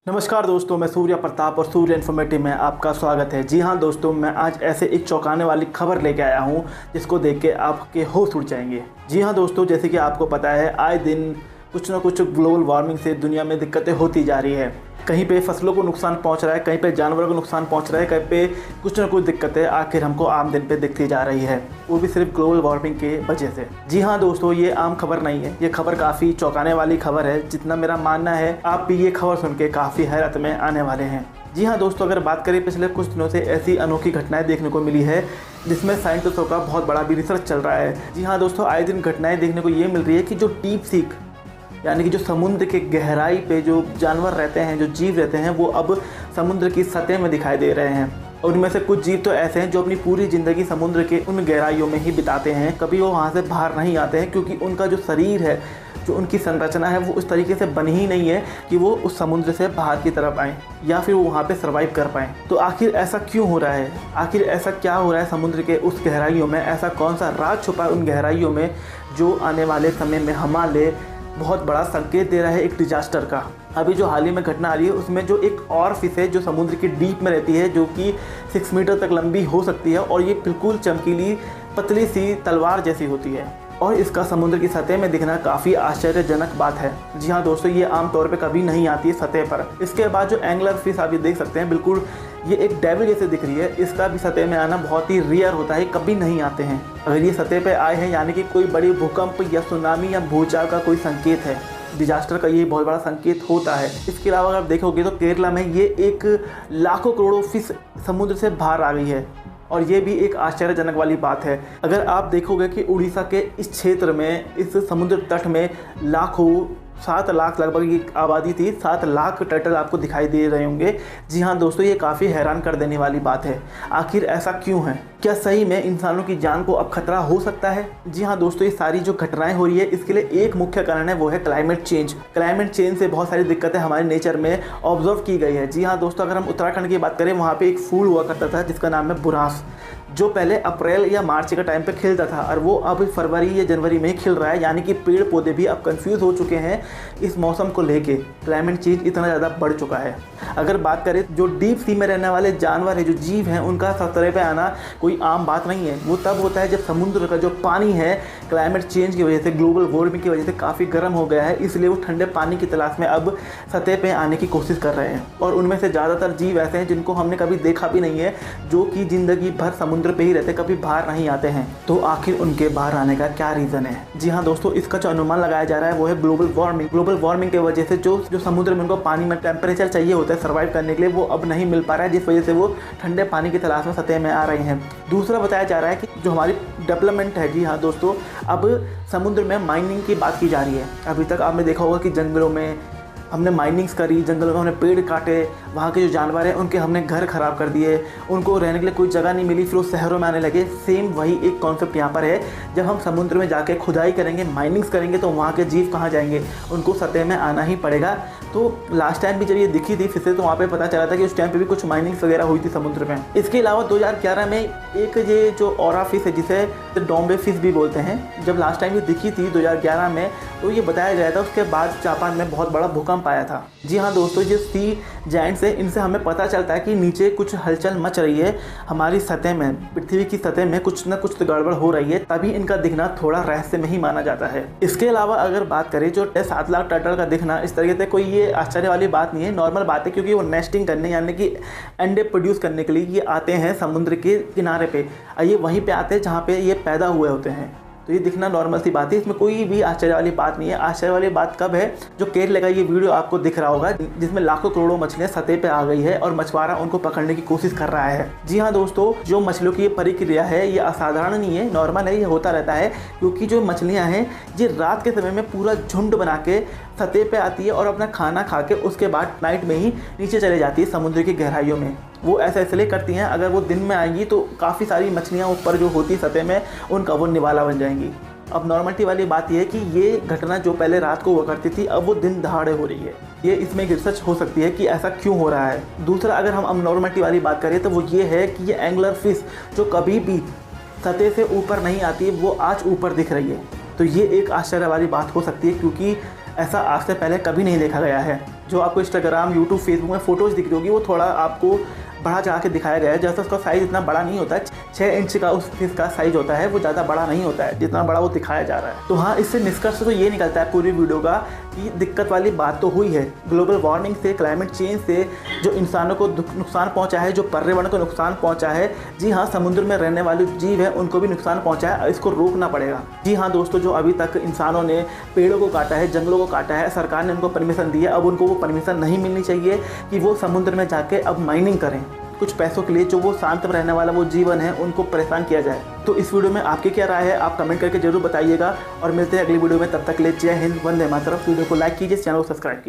नमस्कार दोस्तों, मैं सूर्य प्रताप और सूर्य इन्फॉर्मेटिव में आपका स्वागत है। जी हाँ दोस्तों, मैं आज ऐसे एक चौंकाने वाली खबर लेके आया हूँ जिसको देख के आपके होश उड़ जाएंगे। जी हाँ दोस्तों, जैसे कि आपको पता है आए दिन कुछ ना कुछ ग्लोबल वार्मिंग से दुनिया में दिक्कतें होती जा रही है। कहीं पे फसलों को नुकसान पहुंच रहा है, कहीं पे जानवरों को नुकसान पहुंच रहा है, कहीं पे कुछ ना कुछ दिक्कतें आखिर हमको आम दिन पे दिखती जा रही है, वो भी सिर्फ ग्लोबल वार्मिंग के वजह से। जी हाँ दोस्तों, ये आम खबर नहीं है, ये खबर काफ़ी चौंकाने वाली खबर है। जितना मेरा मानना है आप भी ये खबर सुन के काफ़ी हैरत में आने वाले हैं। जी हाँ दोस्तों, अगर बात करें पिछले कुछ दिनों से ऐसी अनोखी घटनाएं देखने को मिली है जिसमें साइंटिस्टों का बहुत बड़ा भी रिसर्च चल रहा है। जी हाँ दोस्तों, आए दिन घटनाएं देखने को ये मिल रही है कि जो डीप सीक यानी कि जो समुद्र के गहराई पे जो जानवर रहते हैं, जो जीव रहते हैं, वो अब समुद्र की सतह में दिखाई दे रहे हैं। और उनमें से कुछ जीव तो ऐसे हैं जो अपनी पूरी ज़िंदगी समुद्र के उन गहराइयों में ही बिताते हैं, कभी वो वहाँ से बाहर नहीं आते हैं, क्योंकि उनका जो शरीर है, जो उनकी संरचना है, वो उस तरीके से बनी ही नहीं है कि वो उस समुद्र से बाहर की तरफ आएँ या फिर वो वहाँ पे सर्वाइव कर पाएँ। तो आखिर ऐसा क्यों हो रहा है? आखिर ऐसा क्या हो रहा है समुद्र के उस गहराइयों में? ऐसा कौन सा राज छुपा है उन गहराइयों में जो आने वाले समय में हमारे बहुत बड़ा संकेत दे रहा है एक डिजास्टर का? अभी जो हाल ही में घटना आ रही है उसमें जो एक और फिश है जो समुद्र की डीप में रहती है, जो कि 6 मीटर तक लंबी हो सकती है और ये बिल्कुल चमकीली पतली सी तलवार जैसी होती है और इसका समुद्र की सतह में दिखना काफ़ी आश्चर्यजनक बात है। जी हाँ दोस्तों, ये आमतौर पे कभी नहीं आती है सतह पर। इसके बाद जो एंगलर फिश आप ये देख सकते हैं, बिल्कुल ये एक डेविल जैसे दिख रही है। इसका भी सतह में आना बहुत ही रेयर होता है, कभी नहीं आते हैं। अगर ये सतह पे आए हैं यानी कि कोई बड़ी भूकंप या सुनामी या भूचाल का कोई संकेत है, डिजास्टर का ये बहुत बड़ा संकेत होता है। इसके अलावा अगर आप देखोगे तो केरला में ये एक लाखों करोड़ों फिश समुद्र से बाहर आ गई है और ये भी एक आश्चर्यजनक वाली बात है। अगर आप देखोगे कि उड़ीसा के इस क्षेत्र में, इस समुद्र तट में लाखों 7 लाख लगभग की आबादी थी, 7 लाख टर्टल आपको दिखाई दे रहे होंगे। जी हाँ दोस्तों, ये काफ़ी हैरान कर देने वाली बात है। आखिर ऐसा क्यों है? क्या सही में इंसानों की जान को अब खतरा हो सकता है? जी हाँ दोस्तों, ये सारी जो घटनाएं हो रही है इसके लिए एक मुख्य कारण है, वो है क्लाइमेट चेंज। क्लाइमेट चेंज से बहुत सारी दिक्कतें हमारे नेचर में ऑब्जर्व की गई है। जी हाँ दोस्तों, अगर हम उत्तराखंड की बात करें, वहाँ पे एक फूल हुआ करता था जिसका नाम है बुरांस, जो पहले अप्रैल या मार्च के टाइम पे खिलता था और वो अब फरवरी या जनवरी में ही खिल रहा है। यानी कि पेड़ पौधे भी अब कंफ्यूज हो चुके हैं इस मौसम को लेके। क्लाइमेट चेंज इतना ज़्यादा बढ़ चुका है। अगर बात करें जो डीप सी में रहने वाले जानवर हैं, जो जीव हैं, उनका सतह पे आना कोई आम बात नहीं है। वो तब होता है जब समुद्र का जो पानी है क्लाइमेट चेंज की वजह से, ग्लोबल वार्मिंग की वजह से काफ़ी गर्म हो गया है, इसलिए वो ठंडे पानी की तलाश में अब सतह पे आने की कोशिश कर रहे हैं। और उनमें से ज़्यादातर जीव ऐसे हैं जिनको हमने कभी देखा भी नहीं है, जो कि ज़िंदगी भर समुद्र पे ही रहते, कभी बाहर नहीं आते हैं। तो आखिर उनके बाहर आने का क्या रीज़न है? जी हाँ दोस्तों, इसका जो अनुमान लगाया जा रहा है वो है ग्लोबल वार्मिंग। ग्लोबल वार्मिंग की वजह से जो समुद्र में उनको पानी में टेम्परेचर चाहिए होता है सर्वाइव करने के लिए, वो अब नहीं मिल पा रहा है, जिस वजह से वो ठंडे पानी की तलाश में सतह में आ रही हैं। दूसरा बताया जा रहा है कि जो हमारी डेवलपमेंट है, जी हाँ दोस्तों, अब समुद्र में माइनिंग की बात की जा रही है। अभी तक आपने देखा होगा कि जंगलों में हमने माइनिंग्स करी, जंगलों में हमने पेड़ काटे, वहाँ के जो जानवर हैं उनके हमने घर ख़राब कर दिए, उनको रहने के लिए कोई जगह नहीं मिली, फिर वो शहरों में आने लगे। सेम वही एक कॉन्सेप्ट यहाँ पर है। जब हम समुद्र में जाके खुदाई करेंगे, माइनिंग्स करेंगे, तो वहाँ के जीव कहाँ जाएंगे? उनको सतह में आना ही पड़ेगा। तो लास्ट टाइम भी जब ये दिखी थी फिर से, तो वहाँ पे पता चला था कि उस टाइम पे भी कुछ माइनिंग्स वगैरह हुई थी समुद्र में। इसके अलावा 2011 में एक ये जो ऑरा फिश है, जिसे डॉम्बे फिश भी बोलते हैं, जब लास्ट टाइम ये दिखी थी 2011 में, तो ये बताया गया था उसके बाद जापान में बहुत बड़ा भूकंप आया था। जी हाँ दोस्तों, ये सी जायंट्स है, इनसे हमें पता चलता है कि नीचे कुछ हलचल मच रही है, हमारी सतह में, पृथ्वी की सतह में कुछ ना कुछ तो गड़बड़ हो रही है, तभी इनका दिखना थोड़ा रहस्य में ही माना जाता है। इसके अलावा अगर बात करें जो 7 लाख टर्टल का दिखना, इस तरीके से कोई ये आश्चर्य वाली बात नहीं है, नॉर्मल बात है, क्योंकि वो नेस्टिंग करने यानी कि अंडे प्रोड्यूस करने के लिए ये आते हैं समुद्र के किनारे पे। ये वहीं पे आते हैं जहाँ पे ये पैदा हुए होते हैं। तो ये दिखना नॉर्मल सी बात है, इसमें कोई भी आश्चर्य वाली बात नहीं है। आश्चर्य वाली बात कब है? जो केरला का ये वीडियो आपको दिख रहा होगा, जिसमें लाखों करोड़ों मछलियां सतह पे आ गई है और मछुआरा उनको पकड़ने की कोशिश कर रहा है। जी हाँ दोस्तों, जो मछलियों की ये प्रक्रिया है ये असाधारण नहीं है, नॉर्मल है, ये होता रहता है। क्योंकि जो मछलियाँ हैं ये रात के समय में पूरा झुंड बना के सतह पे आती है और अपना खाना खा के उसके बाद नाइट में ही नीचे चले जाती है समुद्र की गहराइयों में। वो ऐसा इसलिए करती हैं, अगर वो दिन में आएंगी तो काफ़ी सारी मछलियाँ ऊपर जो होती है सतह में, उनका वो निवाला बन जाएंगी। अब नॉर्मलिटी वाली बात यह है कि ये घटना जो पहले रात को हुआ करती थी, अब वो दिन दहाड़े हो रही है। ये इसमें एक रिसर्च हो सकती है कि ऐसा क्यों हो रहा है। दूसरा, अगर हम अब नॉर्मलिटी वाली बात करें तो वो ये है कि ये एंगलर फिश जो कभी भी सतह से ऊपर नहीं आती है, वो आज ऊपर दिख रही है। तो ये एक आश्चर्य वाली बात हो सकती है, क्योंकि ऐसा आज से पहले कभी नहीं देखा गया है। जो आपको इंस्टाग्राम, यूट्यूब, फेसबुक में फ़ोटोज़ दिख रही होगी वो थोड़ा आपको बढ़ा चढ़ा के दिखाया गया है। जैसा उसका साइज़ इतना बड़ा नहीं होता है, 6 इंच का उस फिश का साइज़ होता है, वो ज़्यादा बड़ा नहीं होता है जितना बड़ा वो दिखाया जा रहा है। तो हाँ, इससे निष्कर्ष तो ये निकलता है पूरी वीडियो का कि दिक्कत वाली बात तो हुई है। ग्लोबल वार्मिंग से, क्लाइमेट चेंज से जो इंसानों को नुकसान पहुँचा है, जो पर्यावरण को नुकसान पहुँचा है, जी हाँ, समुद्र में रहने वाले जीव हैं उनको भी नुकसान पहुँचा है। इसको रोकना पड़ेगा। जी हाँ दोस्तों, जो अभी तक इंसानों ने पेड़ों को काटा है, जंगलों को काटा है, सरकार ने उनको परमिशन दी है, अब उनको वो परमिशन नहीं मिलनी चाहिए कि वो समुद्र में जाके अब माइनिंग करें कुछ पैसों के लिए। जो वो शांत रहने वाला वो जीवन है उनको परेशान किया जाए। तो इस वीडियो में आपकी क्या राय है, आप कमेंट करके जरूर बताइएगा और मिलते हैं अगली वीडियो में। तब तक के लिए जय हिंद, वंदे मातरम। वीडियो को लाइक कीजिए, चैनल को सब्सक्राइब कीजिए।